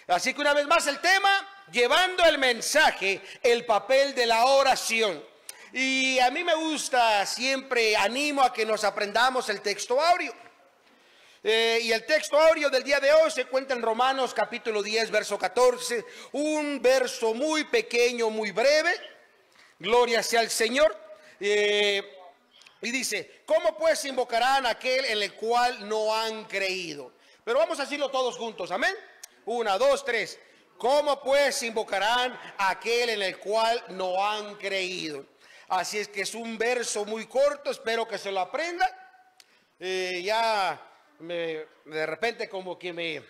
Así que una vez más el tema, llevando el mensaje, el papel de la oración. Y a mí me gusta, siempre animo a que nos aprendamos el texto áureo. Y el texto áureo del día de hoy se encuentra en Romanos capítulo 10, verso 14. Un verso muy pequeño, muy breve. Gloria sea al Señor. Y dice, ¿cómo pues invocarán a aquel en el cual no han creído? Pero vamos a decirlo todos juntos, amén. 1, 2, 3. ¿Cómo pues invocarán a aquel en el cual no han creído? Así es que es un verso muy corto, espero que se lo aprenda. De repente como que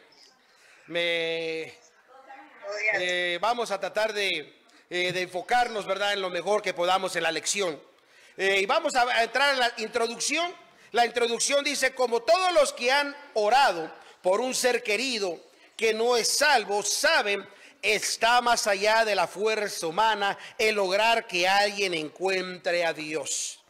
vamos a tratar de enfocarnos, ¿verdad?, en lo mejor que podamos en la lección. Y vamos a entrar en la introducción. La introducción dice, como todos los que han orado por un ser querido que no es salvo, saben, está más allá de la fuerza humana el lograr que alguien encuentre a Dios.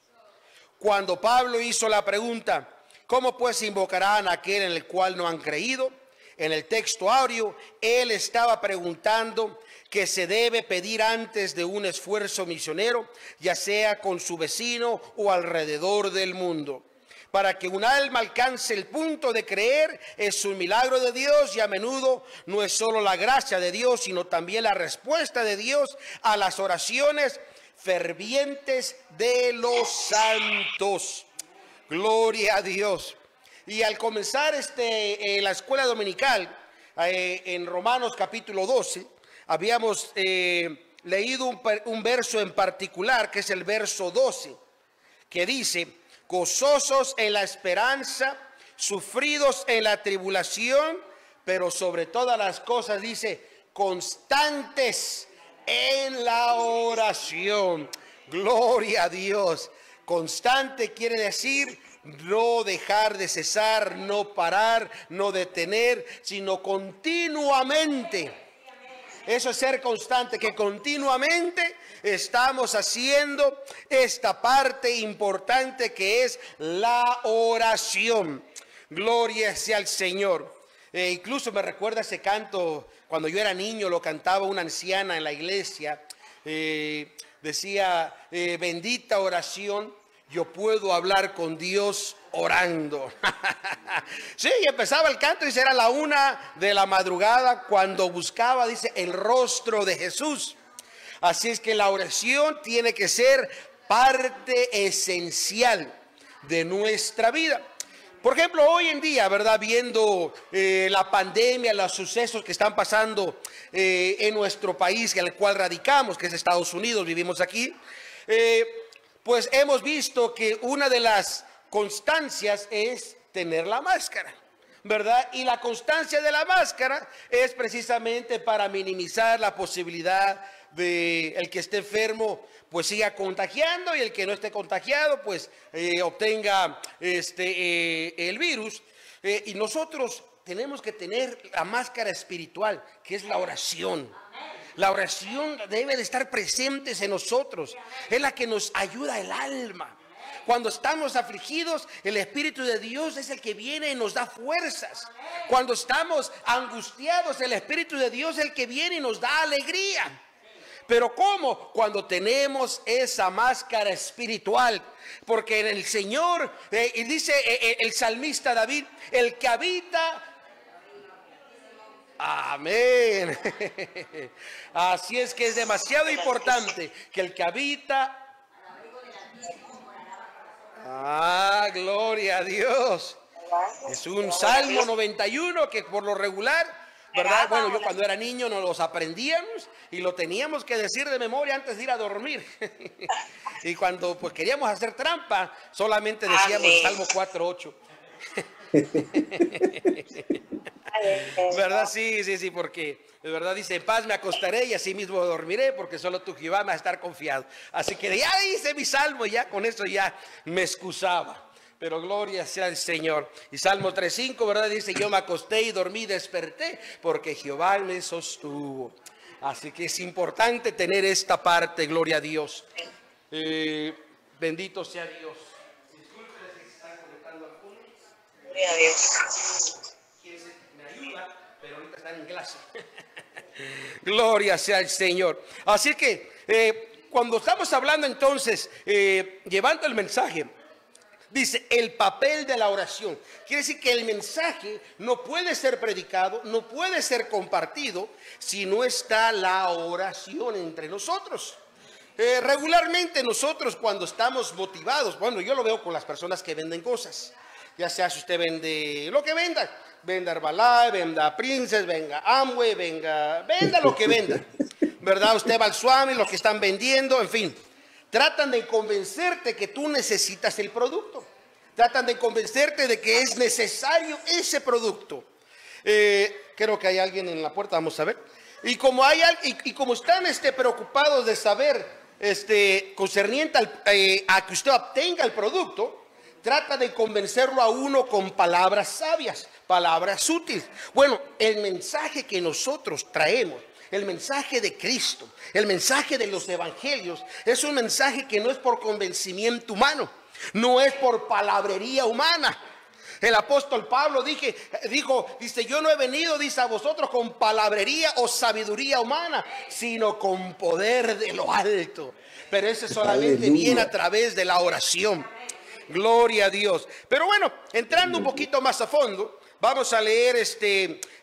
Cuando Pablo hizo la pregunta, ¿cómo pues invocarán a aquel en el cual no han creído? En el texto áureo, él estaba preguntando que se debe pedir antes de un esfuerzo misionero, ya sea con su vecino o alrededor del mundo. Para que un alma alcance el punto de creer es un milagro de Dios, y a menudo no es solo la gracia de Dios, sino también la respuesta de Dios a las oraciones fervientes de los santos. Gloria a Dios. Y al comenzar la escuela dominical, en Romanos capítulo 12, habíamos leído un verso en particular, que es el verso 12, que dice, gozosos en la esperanza, sufridos en la tribulación, pero sobre todas las cosas dice, constantes en la oración. Gloria a Dios. Constante quiere decir no dejar de cesar, no parar, no detener, sino continuamente. Eso es ser constante, que continuamente estamos haciendo esta parte importante que es la oración. Gloria sea al Señor. Incluso me recuerda ese canto, cuando yo era niño lo cantaba una anciana en la iglesia. Decía, bendita oración, yo puedo hablar con Dios orando. Sí, y empezaba el canto, dice, era la 1 de la madrugada cuando buscaba, dice, el rostro de Jesús. Así es que la oración tiene que ser parte esencial de nuestra vida. Por ejemplo, hoy en día, ¿verdad?, viendo la pandemia, los sucesos que están pasando en nuestro país, en el cual radicamos, que es Estados Unidos, vivimos aquí, pues hemos visto que una de las constancias es tener la máscara, ¿verdad? Y la constancia de la máscara es precisamente para minimizar la posibilidad de el que esté enfermo pues siga contagiando, y el que no esté contagiado pues obtenga el virus. Y nosotros tenemos que tener la máscara espiritual, que es la oración. La oración debe de estar presente en nosotros. Es la que nos ayuda el alma. Cuando estamos afligidos, el Espíritu de Dios es el que viene y nos da fuerzas. Cuando estamos angustiados, el Espíritu de Dios es el que viene y nos da alegría. Pero ¿cómo? Cuando tenemos esa máscara espiritual. Porque en el Señor, y dice el salmista David, el que habita... Amén. Así es que es demasiado importante que el que habita... gloria a Dios. Es un Salmo 91 que por lo regular, ¿verdad? Bueno, yo cuando era niño nos los aprendíamos y lo teníamos que decir de memoria antes de ir a dormir. Y cuando pues queríamos hacer trampa, solamente decíamos Salmo 4:8. ¿Verdad? Sí, porque de verdad dice, en paz me acostaré y así mismo dormiré, porque solo tú, Jehová, me vas a estar confiado. Así que ya hice mi salmo y ya con eso ya me excusaba. Pero gloria sea al Señor. Y Salmo 3:5, ¿verdad? Dice, yo me acosté y dormí, desperté, porque Jehová me sostuvo. Así que es importante tener esta parte, gloria a Dios. Bendito sea Dios. Disculpen si se están conectando algunos. Gloria a Dios. Me ayuda, pero ahorita están en clase. Gloria sea el Señor. Así que cuando estamos hablando entonces, llevando el mensaje, dice el papel de la oración. Quiere decir que el mensaje no puede ser predicado, no puede ser compartido si no está la oración entre nosotros. Regularmente nosotros cuando estamos motivados, bueno, yo lo veo con las personas que venden cosas, ya sea si usted vende lo que venda Herbalife, venda Princess, venda Amway, venda lo que venda, ¿verdad? Usted va al Swami, lo que están vendiendo, en fin, tratan de convencerte que tú necesitas el producto, tratan de convencerte de que es necesario ese producto. Creo que hay alguien en la puerta, vamos a ver. Y como están preocupados de saber concerniente a que usted obtenga el producto, trata de convencerlo a uno con palabras sabias, palabras útiles. Bueno, el mensaje que nosotros traemos, el mensaje de Cristo, el mensaje de los evangelios, es un mensaje que no es por convencimiento humano, no es por palabrería humana. El apóstol Pablo dice, yo no he venido, dice, a vosotros con palabrería o sabiduría humana, sino con poder de lo alto. Pero ese solamente viene a través de la oración. Gloria a Dios. Pero bueno, entrando un poquito más a fondo, vamos a leer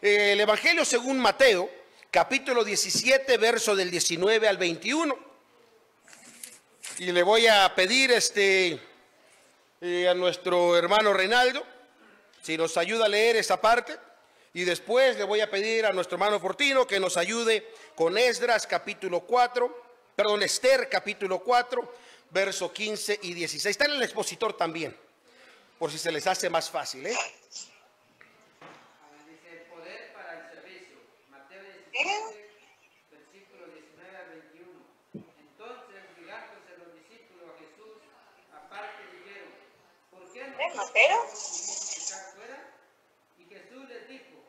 el Evangelio según Mateo, capítulo 17, verso del 19 al 21. Y le voy a pedir a nuestro hermano Reinaldo si nos ayuda a leer esa parte, y después le voy a pedir a nuestro hermano Fortino que nos ayude con Esdras capítulo 4, Esther capítulo 4, verso 15 y 16. Está en el expositor también, por si se les hace más fácil, Dice el poder para el servicio, Mateo 17, versículos 19 al 21. Entonces, llegándose los discípulos a Jesús, aparte dijeron, ¿por qué no Mateo? echar fuera? Y Jesús les dijo,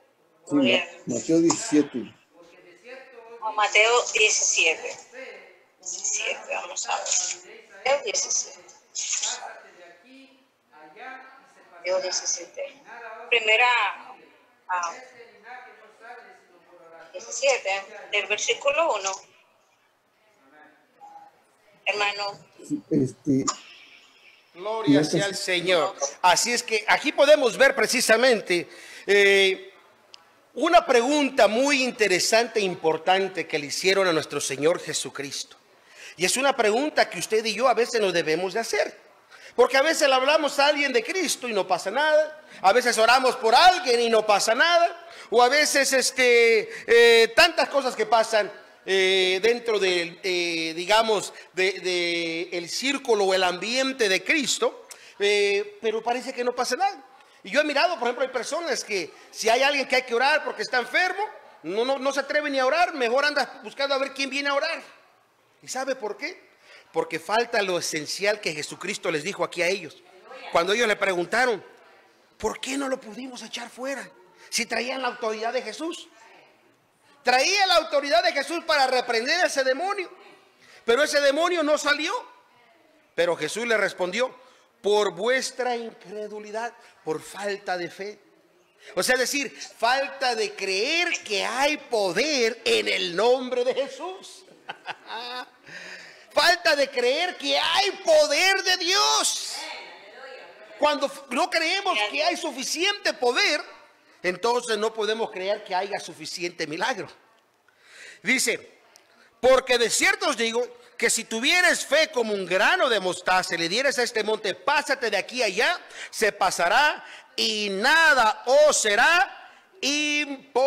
Sí, Mateo 17. porque de cierto Mateo 17. 17, vamos a ver. Mateo 17. pásate de aquí, allá y se pasará. Mateo 17. Primera Este linaje no sale sino por oración. 17, del versículo 1. Hermano. Gloria sea al Señor. Así es que aquí podemos ver precisamente una pregunta muy interesante e importante que le hicieron a nuestro Señor Jesucristo. Y es una pregunta que usted y yo a veces nos debemos de hacer. Porque a veces le hablamos a alguien de Cristo y no pasa nada. A veces oramos por alguien y no pasa nada. O a veces tantas cosas que pasan dentro del, digamos, el círculo o el ambiente de Cristo. Pero parece que no pasa nada. Y yo he mirado, por ejemplo, hay personas que si hay alguien que hay que orar porque está enfermo, no se atreve ni a orar, mejor anda buscando a ver quién viene a orar. ¿Y sabe por qué? Porque falta lo esencial que Jesucristo les dijo aquí a ellos. Cuando ellos le preguntaron, ¿por qué no lo pudimos echar fuera? Si traían la autoridad de Jesús. Traía la autoridad de Jesús para reprender a ese demonio. Pero ese demonio no salió. Pero Jesús le respondió, por vuestra incredulidad, por falta de fe. O sea, es decir, falta de creer que hay poder en el nombre de Jesús. Falta de creer que hay poder de Dios. Cuando no creemos que hay suficiente poder, entonces no podemos creer que haya suficiente milagro. Dice, porque de cierto os digo que si tuvieres fe como un grano de mostaza y le dieres a este monte, pásate de aquí a allá, se pasará y nada os será imposible.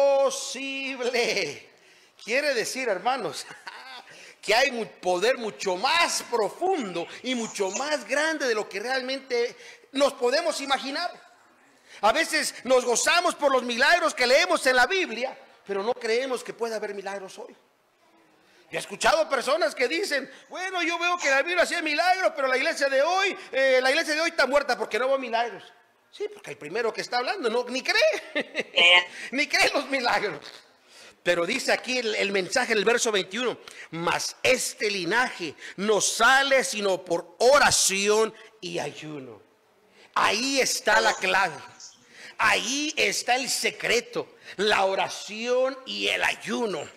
Quiere decir, hermanos, que hay un poder mucho más profundo y mucho más grande de lo que realmente nos podemos imaginar. A veces nos gozamos por los milagros que leemos en la Biblia, pero no creemos que pueda haber milagros hoy. Yo he escuchado personas que dicen, bueno, yo veo que la Biblia hacía milagros, pero la iglesia de hoy está muerta porque no veo milagros. Sí, porque el primero que está hablando ni cree, ni cree los milagros. Pero dice aquí el mensaje en el verso 21, mas este linaje no sale sino por oración y ayuno. Ahí está la clave. Ahí está el secreto, la oración y el ayuno.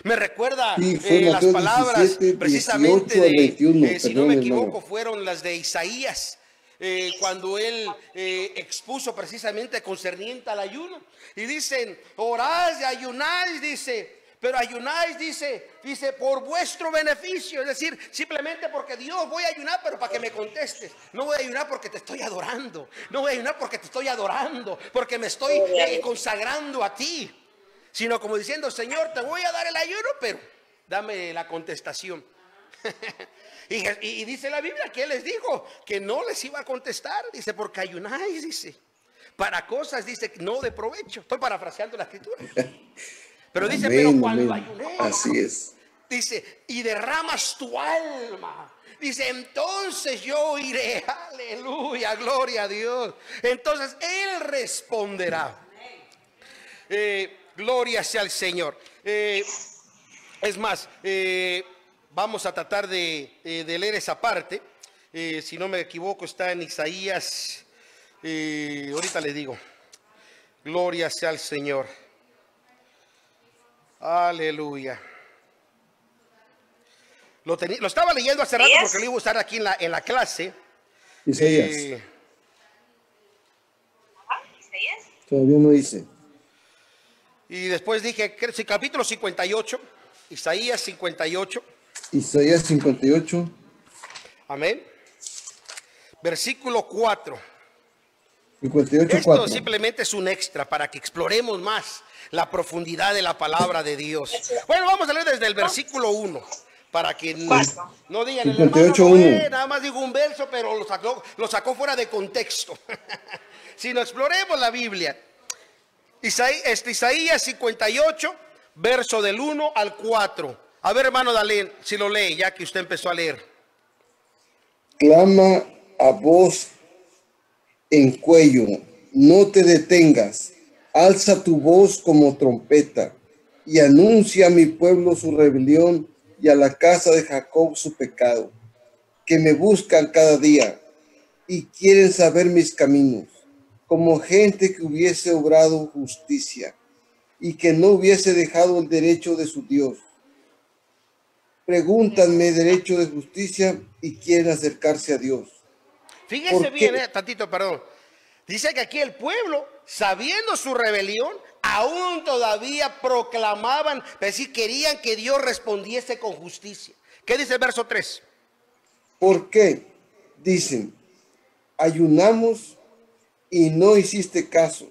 Me recuerda Sí, fue las Mateo palabras 17, precisamente 18 al 21, si no me perdón, equivoco, hermano. fueron las de Isaías. Cuando él expuso precisamente concerniente al ayuno. Y dicen, orad y ayunáis, dice, pero ayunáis, dice, por vuestro beneficio. Es decir, simplemente porque Dios, voy a ayunar, pero para que me contestes. No voy a ayunar porque te estoy adorando. No voy a ayunar porque te estoy adorando, porque me estoy consagrando a ti. Sino como diciendo, Señor, te voy a dar el ayuno, pero dame la contestación. Y dice la Biblia que Él les dijo que no les iba a contestar. Dice, porque ayunáis, dice, para cosas, dice, no de provecho. Estoy parafraseando la escritura. Pero dice, Amén, pero cuando amén. ayuné, Así es. dice, y derramas tu alma, dice, entonces yo iré. Aleluya, gloria a Dios. Entonces Él responderá. Gloria sea al Señor. Es más, vamos a tratar de leer esa parte. Si no me equivoco, está en Isaías. Ahorita le digo. Gloria sea al Señor. Aleluya. Lo estaba leyendo hace rato porque lo iba a usar aquí en la clase. Isaías. ¿Isaías? Todavía no dice. Y después dije, capítulo 58, Isaías 58. Isaías 58. Amén. Versículo 4. 58, Esto 4. simplemente es un extra para que exploremos más la profundidad de la palabra de Dios. Bueno, vamos a leer desde el versículo 1 para que no digan, el hermano 58, Noé 1. nada más dijo un verso, pero lo sacó fuera de contexto. Sino exploremos la Biblia. Isaías 58, verso del 1 al 4. A ver, hermano Dalén, si lo lee, ya que usted empezó a leer. Clama a voz en cuello, no te detengas. Alza tu voz como trompeta y anuncia a mi pueblo su rebelión y a la casa de Jacob su pecado, que me buscan cada día y quieren saber mis caminos, como gente que hubiese obrado justicia y que no hubiese dejado el derecho de su Dios. Pregúntanme derecho de justicia y quieren acercarse a Dios. Fíjese ¿Por qué? bien, tantito, perdón. Dice que aquí el pueblo, sabiendo su rebelión, aún todavía proclamaban, es decir, querían que Dios respondiese con justicia. ¿Qué dice el verso 3? ¿Por qué? Dicen, ayunamos y no hiciste caso.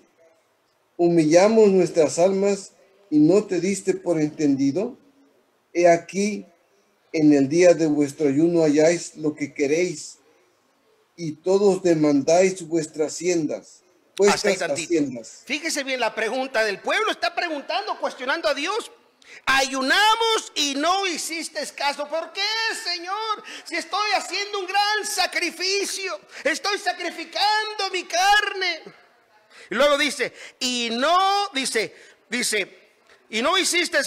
Humillamos nuestras almas y no te diste por entendido. He aquí, en el día de vuestro ayuno halláis lo que queréis y todos demandáis vuestras haciendas. Hasta ahí Vuestras tantito. haciendas. Fíjese bien la pregunta del pueblo, está preguntando, cuestionando a Dios. Ayunamos y no hiciste caso. ¿Por qué, Señor? Si estoy haciendo un gran sacrificio, estoy sacrificando mi carne. Y luego dice, y no hiciste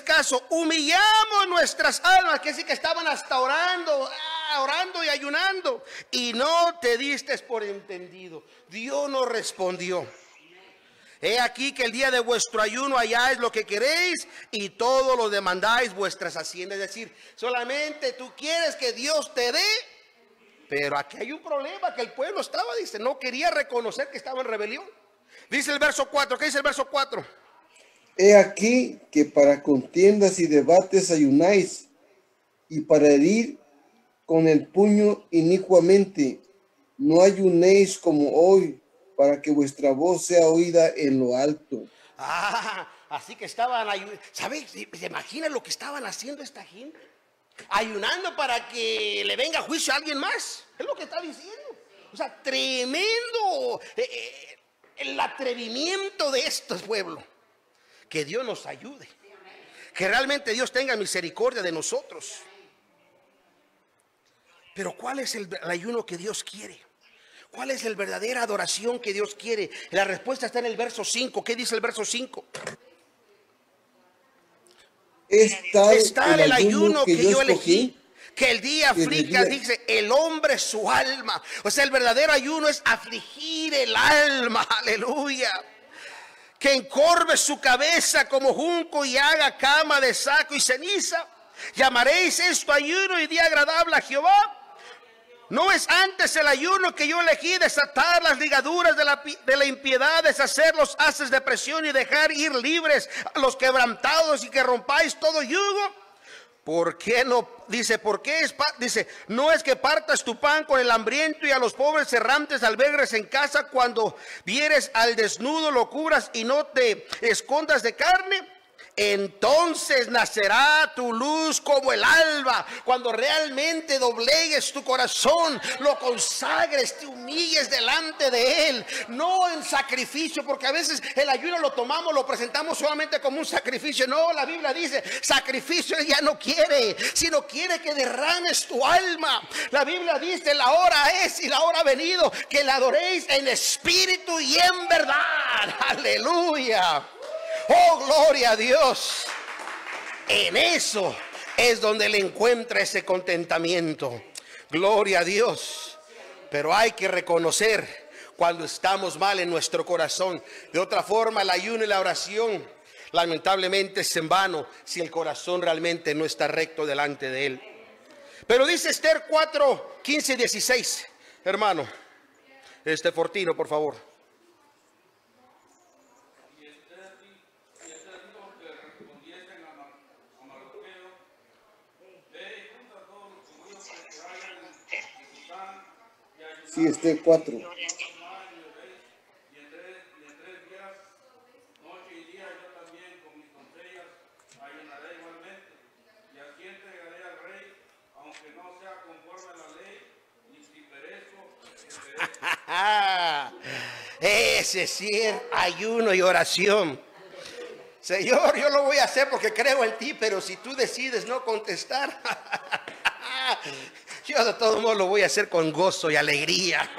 caso, humillamos nuestras almas, que sí que estaban hasta orando y ayunando, y no te diste por entendido. Dios no respondió. He aquí que el día de vuestro ayuno halláis lo que queréis y todo lo demandáis vuestras haciendas. Es decir, solamente tú quieres que Dios te dé, pero aquí hay un problema, que el pueblo no quería reconocer que estaba en rebelión. Dice el verso 4, ¿qué dice el verso 4? He aquí que para contiendas y debates ayunáis, y para herir con el puño inicuamente. No ayunéis como hoy, para que vuestra voz sea oída en lo alto. Así que estaban ayunando. ¿Sabe? ¿Se imagina lo que estaban haciendo esta gente? Ayunando para que le venga juicio a alguien más. Es lo que está diciendo. O sea, tremendo el atrevimiento de estos pueblos. Que Dios nos ayude. Que realmente Dios tenga misericordia de nosotros. Pero ¿cuál es el ayuno que Dios quiere? ¿Cuál es la verdadera adoración que Dios quiere? La respuesta está en el verso 5. ¿Qué dice el verso 5? Es tal el ayuno que yo elegí, Que el día aflige, dice, el hombre su alma. O sea, el verdadero ayuno es afligir el alma. Aleluya. Que encorve su cabeza como junco y haga cama de saco y ceniza. ¿Llamaréis esto ayuno y día agradable a Jehová? ¿No es antes el ayuno que yo elegí desatar las ligaduras de la impiedad, deshacer los haces de presión y dejar ir libres a los quebrantados y que rompáis todo yugo? ¿Por qué no? Dice, ¿por qué dice, no es que partas tu pan con el hambriento y a los pobres errantes albergues en casa, cuando vieres al desnudo lo cubras y no te escondas de carne? Entonces nacerá tu luz como el alba, cuando realmente doblegues tu corazón, lo consagres, te humilles delante de Él, no en sacrificio, porque a veces el ayuno lo tomamos, lo presentamos solamente como un sacrificio. No, la Biblia dice, sacrificio ella no quiere, sino quiere que derrames tu alma. La Biblia dice, la hora es y la hora ha venido, que la adoréis en espíritu y en verdad. Aleluya. Oh, gloria a Dios. En eso es donde le encuentra ese contentamiento. Gloria a Dios. Pero hay que reconocer cuando estamos mal en nuestro corazón. De otra forma, el ayuno y la oración lamentablemente es en vano si el corazón realmente no está recto delante de Él. Pero dice Esther 4, 15 y 16. Hermano, Fortino, por favor. Sí, Esther 4. Ese sí es ayuno y oración. Señor, yo lo voy a hacer porque creo en ti, pero si tú decides no contestar, yo de todo modo lo voy a hacer con gozo y alegría,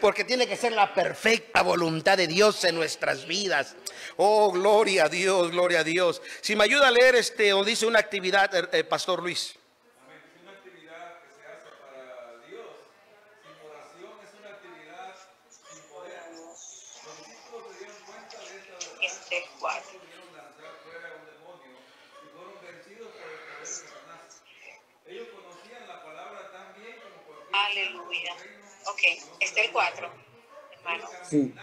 porque tiene que ser la perfecta voluntad de Dios en nuestras vidas. Oh, gloria a Dios, gloria a Dios. Si me ayuda a leer o dice una actividad, Pastor Luis. Una actividad que se hace para Dios. Sin oración es una actividad sin poder. Los discípulos se dieron cuenta de esta verdad. Esther 4. Pudieron lanzar fuera un demonio y fueron vencidos por el poder de Satanás. Ellos conocían la palabra tan bien como cualquier. Aleluya. Ok, Esther 4, hermano. Sí.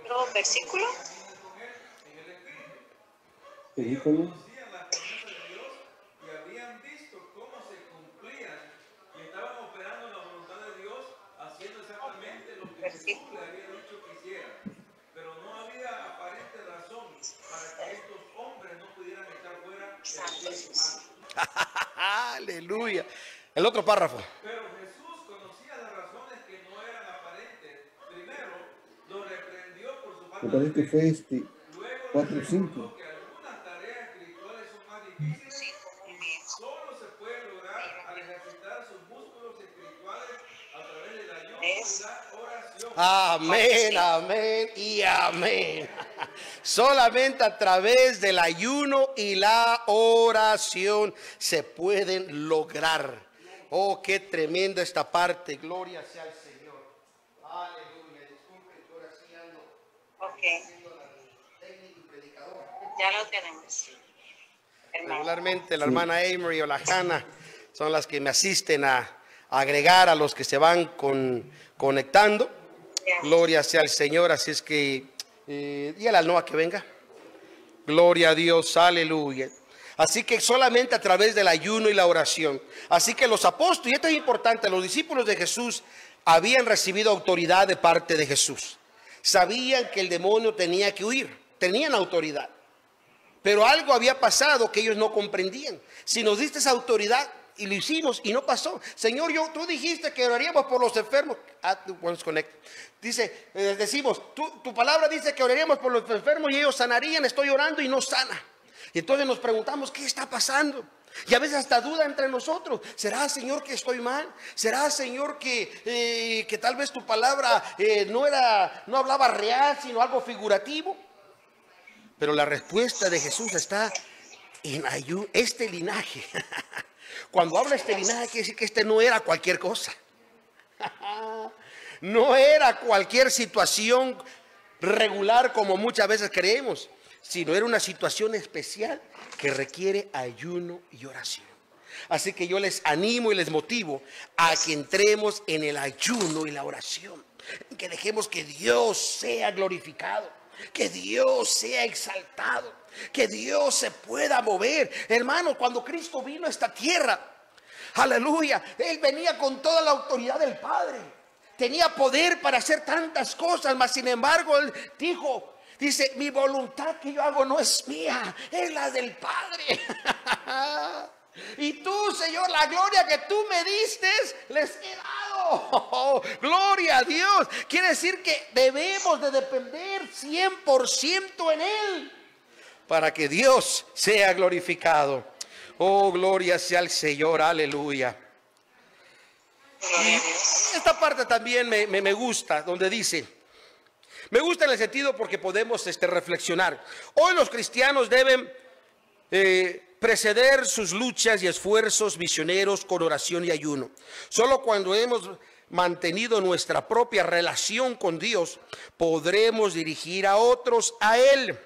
¿Otro versículo? Película. Conocían las promesas de Dios y habían visto cómo se cumplían y estaban operando en la voluntad de Dios, haciendo exactamente lo que Jesús le había dicho que hicieran. Pero no había aparente razón para que estos hombres no pudieran echar fuera el espíritu malo. Aleluya. El otro párrafo. Pero Jesús conocía las razones que no eran aparentes. Primero, lo reprendió por su falta Me parece que fue este Luego 4 o les 5. recordó que algunas tareas espirituales son más difíciles y solo se puede lograr al ejercitar sus músculos espirituales a través del ayuno y la oración. Amén, amén y amén. Solamente a través del ayuno y la oración se pueden lograr. Oh, qué tremenda esta parte. Gloria sea al Señor. Aleluya. Disculpen que ahora sí ando. Ok. Ya lo tenemos. Hermano. Regularmente la hermana Amory o la Hannah son las que me asisten a agregar a los que se van conectando. Gloria sea al Señor. Así es que dígale al Noah que venga. Gloria a Dios, aleluya. Así que solamente a través del ayuno y la oración. Así que los apóstoles, y esto es importante, los discípulos de Jesús habían recibido autoridad de parte de Jesús. Sabían que el demonio tenía que huir, tenían autoridad. Pero algo había pasado que ellos no comprendían. Si nos diste esa autoridad y lo hicimos y no pasó. Señor, tú dijiste que oraríamos por los enfermos. Dice, decimos, tu palabra dice que oraríamos por los enfermos y ellos sanarían. Estoy orando y no sana. Y entonces nos preguntamos, ¿qué está pasando? Y a veces hasta duda entre nosotros. ¿Será, Señor, que estoy mal? ¿Será, Señor, que tal vez tu palabra no hablaba real, sino algo figurativo? Pero la respuesta de Jesús está este linaje. Cuando habla este linaje, quiere decir que este no era cualquier cosa. No era cualquier situación regular como muchas veces creemos, sino era una situación especial que requiere ayuno y oración. Así que yo les animo y les motivo a que entremos en el ayuno y la oración, que dejemos que Dios sea glorificado, que Dios sea exaltado, que Dios se pueda mover. Hermanos, cuando Cristo vino a esta tierra, aleluya, Él venía con toda la autoridad del Padre, tenía poder para hacer tantas cosas, mas sin embargo Él dice, mi voluntad que yo hago no es mía, es la del Padre. Y tú, Señor, la gloria que tú me diste, les he dado. Gloria a Dios. Quiere decir que debemos de depender 100% en Él, para que Dios sea glorificado. Oh, gloria sea al Señor, aleluya. Y esta parte también me gusta, donde dice, me gusta en el sentido porque podemos reflexionar. Hoy los cristianos deben preceder sus luchas y esfuerzos misioneros con oración y ayuno. Solo cuando hemos mantenido nuestra propia relación con Dios, podremos dirigir a otros a Él.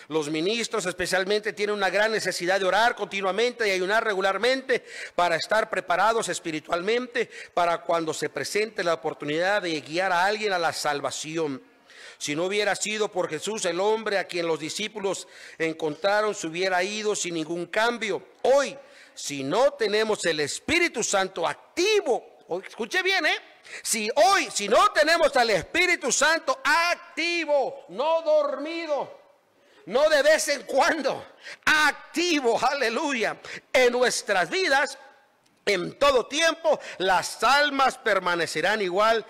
Los ministros especialmente tienen una gran necesidad de orar continuamente y ayunar regularmente para estar preparados espiritualmente para cuando se presente la oportunidad de guiar a alguien a la salvación. Si no hubiera sido por Jesús, el hombre a quien los discípulos encontraron se hubiera ido sin ningún cambio. Hoy, si no tenemos el Espíritu Santo activo, escuche bien, si no tenemos al Espíritu Santo activo, no dormido, no de vez en cuando, activo, aleluya, en nuestras vidas, en todo tiempo, las almas permanecerán igual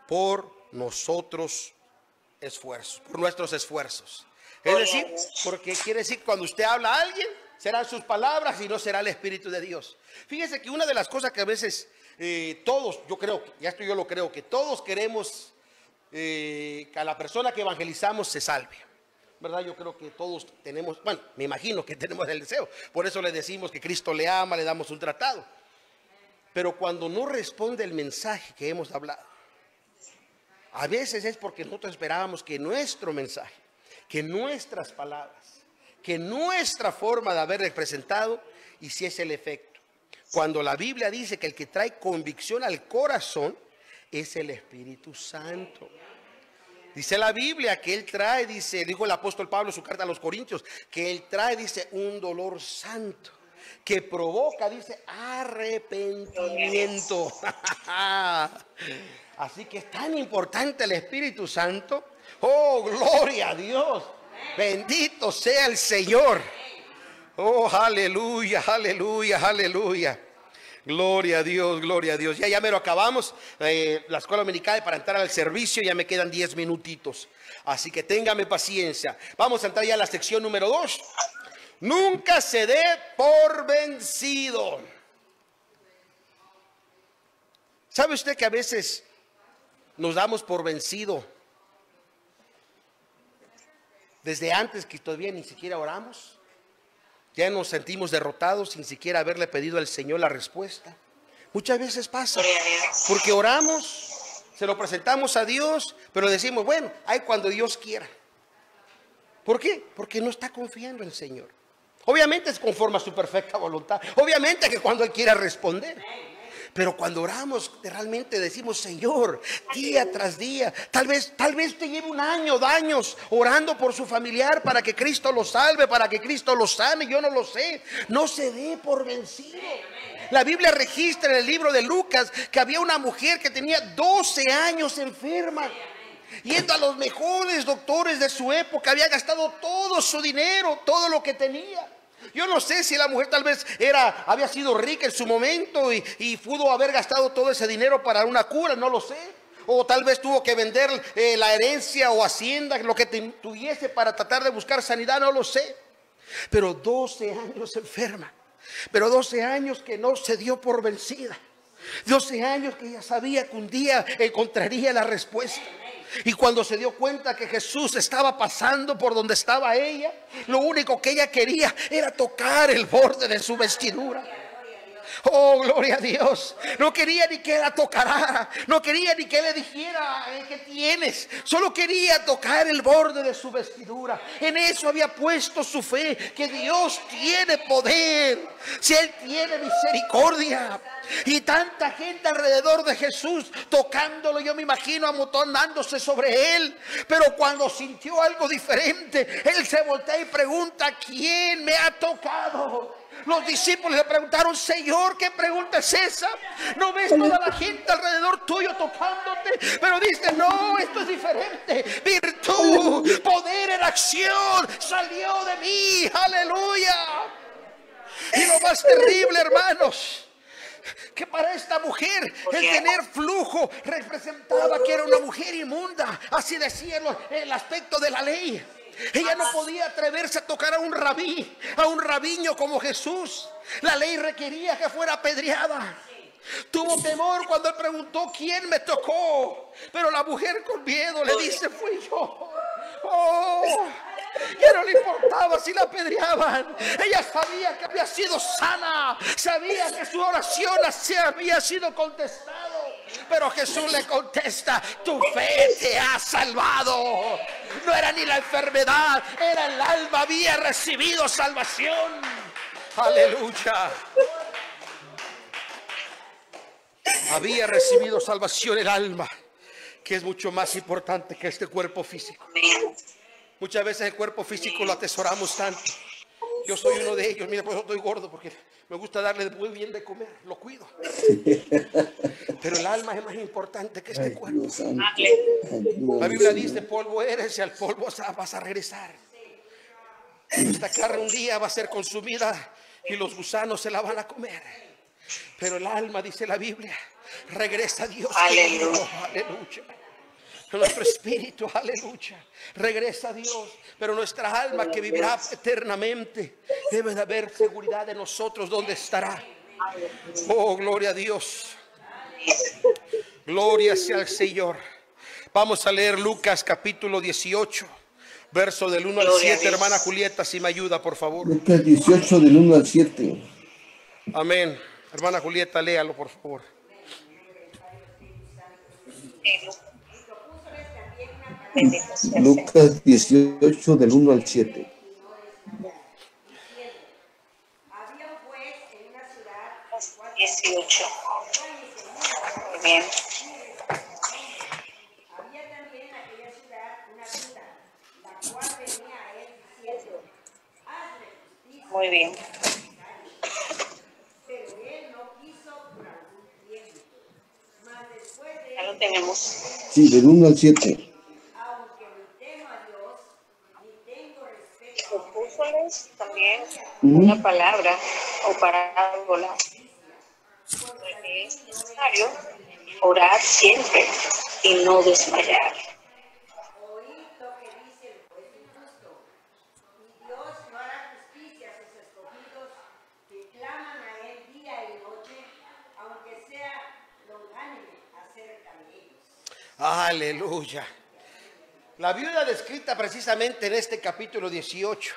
por nuestros esfuerzos. Es decir, porque quiere decir que cuando usted habla a alguien, serán sus palabras y no será el Espíritu de Dios. Fíjese que una de las cosas que a veces todos, yo creo, yo lo creo, que todos queremos que a la persona que evangelizamos se salve, ¿verdad? Yo creo que todos tenemos, bueno, me imagino que tenemos el deseo. Por eso le decimos que Cristo le ama, le damos un tratado. Pero cuando no responde el mensaje que hemos hablado, a veces es porque nosotros esperábamos que nuestro mensaje, que nuestras palabras, que nuestra forma de haber representado hiciese el efecto. Cuando la Biblia dice que el que trae convicción al corazón es el Espíritu Santo. Dice la Biblia que Él trae, dijo el apóstol Pablo en su carta a los Corintios, que Él trae, dice, un dolor santo que provoca, dice, arrepentimiento. Así que es tan importante el Espíritu Santo. Oh, gloria a Dios. Bendito sea el Señor. Oh, aleluya, aleluya, aleluya. Gloria a Dios, gloria a Dios. Ya me lo acabamos, la escuela dominical, para entrar al servicio. Ya me quedan 10 minutitos. Así que téngame paciencia. Vamos a entrar ya a la sección número 2. Nunca se dé por vencido. ¿Sabe usted que a veces nos damos por vencido desde antes, que todavía ni siquiera oramos? Ya nos sentimos derrotados sin siquiera haberle pedido al Señor la respuesta. Muchas veces pasa, porque oramos, se lo presentamos a Dios, pero decimos, bueno, ahí cuando Dios quiera. ¿Por qué? Porque no está confiando en el Señor. Obviamente es conforme a su perfecta voluntad. Obviamente que cuando Él quiera responder. Pero cuando oramos, realmente decimos, Señor, día tras día, tal vez te lleve un año, años orando por su familiar para que Cristo lo salve, para que Cristo lo sane, yo no lo sé. No se dé por vencido. La Biblia registra en el libro de Lucas que había una mujer que tenía 12 años enferma, yendo a los mejores doctores de su época, había gastado todo su dinero, todo lo que tenía. Yo no sé si la mujer tal vez había sido rica en su momento y pudo haber gastado todo ese dinero para una cura, no lo sé. O tal vez tuvo que vender la herencia o hacienda, lo que tuviese para tratar de buscar sanidad, no lo sé. Pero 12 años enferma, pero 12 años que no se dio por vencida. 12 años que ella sabía que un día encontraría la respuesta. Y cuando se dio cuenta que Jesús estaba pasando por donde estaba ella, lo único que ella quería era tocar el borde de su vestidura. Oh, gloria a Dios. No quería ni que la tocara, no quería ni que le dijera ¿qué tienes? Solo quería tocar el borde de su vestidura. En eso había puesto su fe, que Dios tiene poder, si Él tiene misericordia. Y tanta gente alrededor de Jesús tocándolo, yo me imagino amontonándose sobre Él. Pero cuando sintió algo diferente, Él se voltea y pregunta: ¿quién me ha tocado? Los discípulos le preguntaron: Señor, ¿qué pregunta es esa? ¿No ves toda la gente alrededor tuyo tocándote? Pero dice: no, esto es diferente. Virtud, poder en acción salió de mí. Aleluya. Y lo más terrible, hermanos, que para esta mujer el tener flujo representaba que era una mujer inmunda. Así decía el aspecto de la ley. Ella no podía atreverse a tocar a un rabí, a un rabiño como Jesús. La ley requería que fuera apedreada. Tuvo temor cuando él preguntó: ¿quién me tocó? Pero la mujer con miedo le dice: fui yo. Oh, ya no le importaba si la apedreaban. Ella sabía que había sido sana, sabía que su oración había sido contestado. Pero Jesús le contesta: tu fe te ha salvado. No era ni la enfermedad, era el alma, había recibido salvación. Aleluya. Había recibido salvación el alma, que es mucho más importante que este cuerpo físico. Muchas veces el cuerpo físico lo atesoramos tanto. Yo soy uno de ellos. Mira, por eso estoy gordo, porque me gusta darle muy bien de comer, lo cuido. Pero el alma es más importante que este cuerpo. La Biblia dice: polvo eres y al polvo vas a regresar. Esta carne un día va a ser consumida y los gusanos se la van a comer. Pero el alma, dice la Biblia, regresa a Dios. Aleluya. Aleluya. Nuestro espíritu, aleluya, regresa a Dios. Pero nuestra alma, que vivirá eternamente, debe de haber seguridad de nosotros dónde estará. Oh, gloria a Dios. Gloria sea al Señor. Vamos a leer Lucas capítulo 18, verso del 1 al 7. Hermana Julieta, si me ayuda, por favor. Lucas 18 del 1 al 7. Amén. Hermana Julieta, léalo, por favor. Lucas 18 del 1 al 7. Había pues en una ciudad 18. Muy bien. había también en aquella ciudad una viuda, la cual venía a él diciendo: hazle justicia. Muy bien. Pero él no quiso por algún tiempo. Mas después de Ya lo él, tenemos. Sí, del 1 al 7. aunque ni temo a Dios, ni tengo respeto, Propúsoles también una palabra o parábola. Porque es necesario orar siempre y no desmayar. oíd lo que dice el juez injusto. Y Dios no hará justicia a sus escogidos que claman a él día y noche, aunque sea longánime acerca de ellos. Aleluya. La viuda descrita precisamente en este capítulo 18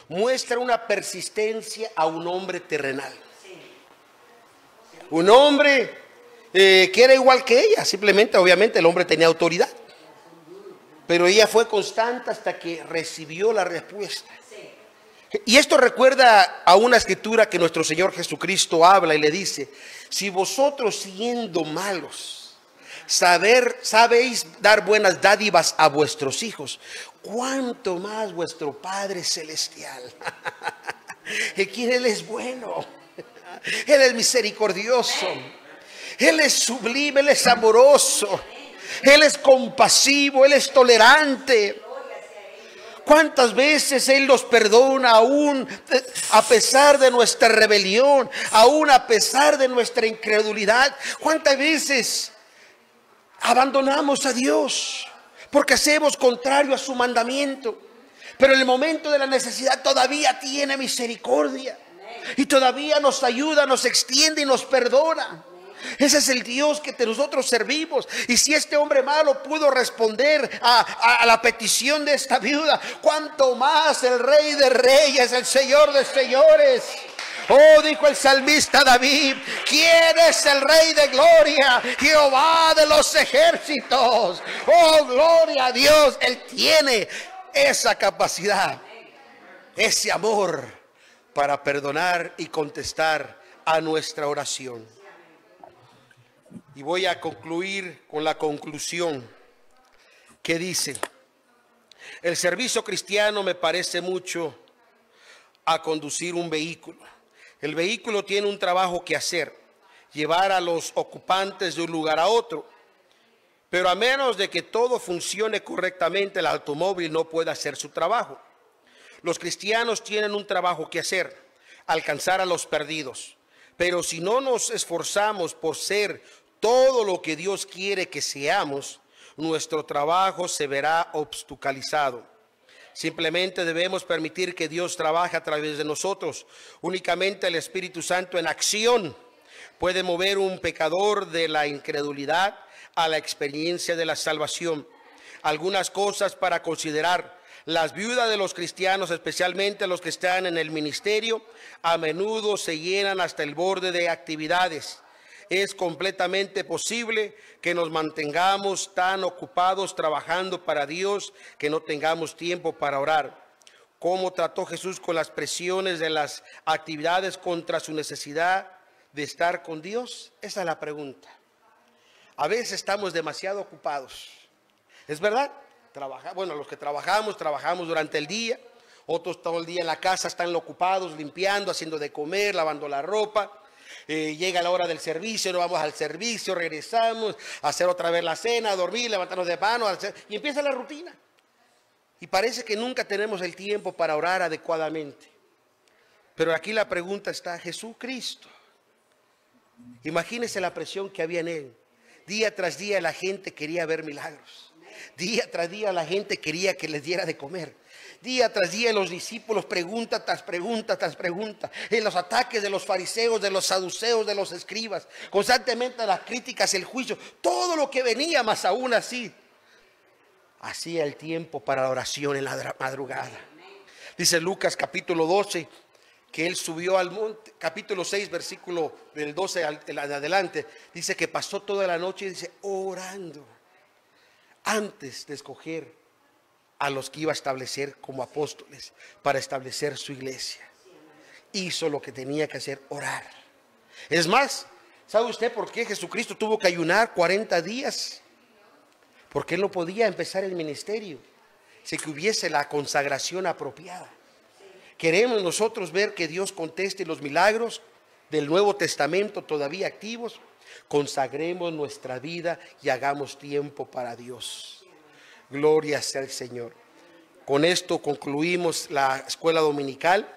muestra una persistencia a un hombre terrenal. Un hombre que era igual que ella, simplemente, obviamente, el hombre tenía autoridad. Pero ella fue constante hasta que recibió la respuesta. Y esto recuerda a una escritura que nuestro Señor Jesucristo habla y le dice: si vosotros, siendo malos, sabéis dar buenas dádivas a vuestros hijos, cuánto más vuestro Padre Celestial. ¿Quién? Él es bueno, Él es misericordioso, Él es sublime, Él es amoroso, Él es compasivo, Él es tolerante. ¿Cuántas veces Él nos perdona aún a pesar de nuestra rebelión, aún a pesar de nuestra incredulidad? ¿Cuántas veces abandonamos a Dios porque hacemos contrario a su mandamiento? Pero en el momento de la necesidad todavía tiene misericordia y todavía nos ayuda, nos extiende y nos perdona. Ese es el Dios que nosotros servimos. Y si este hombre malo pudo responder a la petición de esta viuda, cuánto más el Rey de Reyes, el Señor de Señores. Oh, dijo el salmista David, ¿quién es el Rey de gloria? Jehová de los ejércitos. Oh, gloria a Dios. Él tiene esa capacidad, ese amor para perdonar y contestar a nuestra oración. Y voy a concluir con la conclusión que dice: el servicio cristiano me parece mucho a conducir un vehículo. El vehículo tiene un trabajo que hacer, llevar a los ocupantes de un lugar a otro. Pero a menos de que todo funcione correctamente, el automóvil no puede hacer su trabajo. Los cristianos tienen un trabajo que hacer, alcanzar a los perdidos. Pero si no nos esforzamos por ser todo lo que Dios quiere que seamos, nuestro trabajo se verá obstaculizado. Simplemente debemos permitir que Dios trabaje a través de nosotros. Únicamente el Espíritu Santo en acción puede mover un pecador de la incredulidad a la experiencia de la salvación. Algunas cosas para considerar: las viudas de los cristianos, especialmente los que están en el ministerio, a menudo se llenan hasta el borde de actividades. Es completamente posible que nos mantengamos tan ocupados trabajando para Dios que no tengamos tiempo para orar. ¿Cómo trató Jesús con las presiones de las actividades contra su necesidad de estar con Dios? Esa es la pregunta. A veces estamos demasiado ocupados. ¿Es verdad? Los que trabajamos durante el día. Otros todo el día en la casa están ocupados, limpiando, haciendo de comer, lavando la ropa. Llega la hora del servicio, nos vamos al servicio, regresamos a hacer otra vez la cena, a dormir, levantarnos de mano, y empieza la rutina. Y parece que nunca tenemos el tiempo para orar adecuadamente. Pero aquí la pregunta está: Jesucristo, imagínese la presión que había en él. Día tras día la gente quería ver milagros. Día tras día la gente quería que les diera de comer. Día tras día los discípulos pregunta tras pregunta tras pregunta. En los ataques de los fariseos, de los saduceos, de los escribas. Constantemente las críticas, el juicio. Todo lo que venía, más aún así. Hacía el tiempo para la oración en la madrugada. Dice Lucas capítulo 12 que él subió al monte. Capítulo 6 versículo del 12 en adelante. Dice que pasó toda la noche, dice, orando. Antes de escoger a los que iba a establecer como apóstoles para establecer su iglesia, hizo lo que tenía que hacer: orar. Es más, ¿sabe usted por qué Jesucristo tuvo que ayunar 40 días? Porque él no podía empezar el ministerio sin que hubiese la consagración apropiada. Queremos nosotros ver que Dios conteste los milagros del Nuevo Testamento todavía activos. Consagremos nuestra vida y hagamos tiempo para Dios. Gloria sea al Señor. Con esto concluimos la escuela dominical.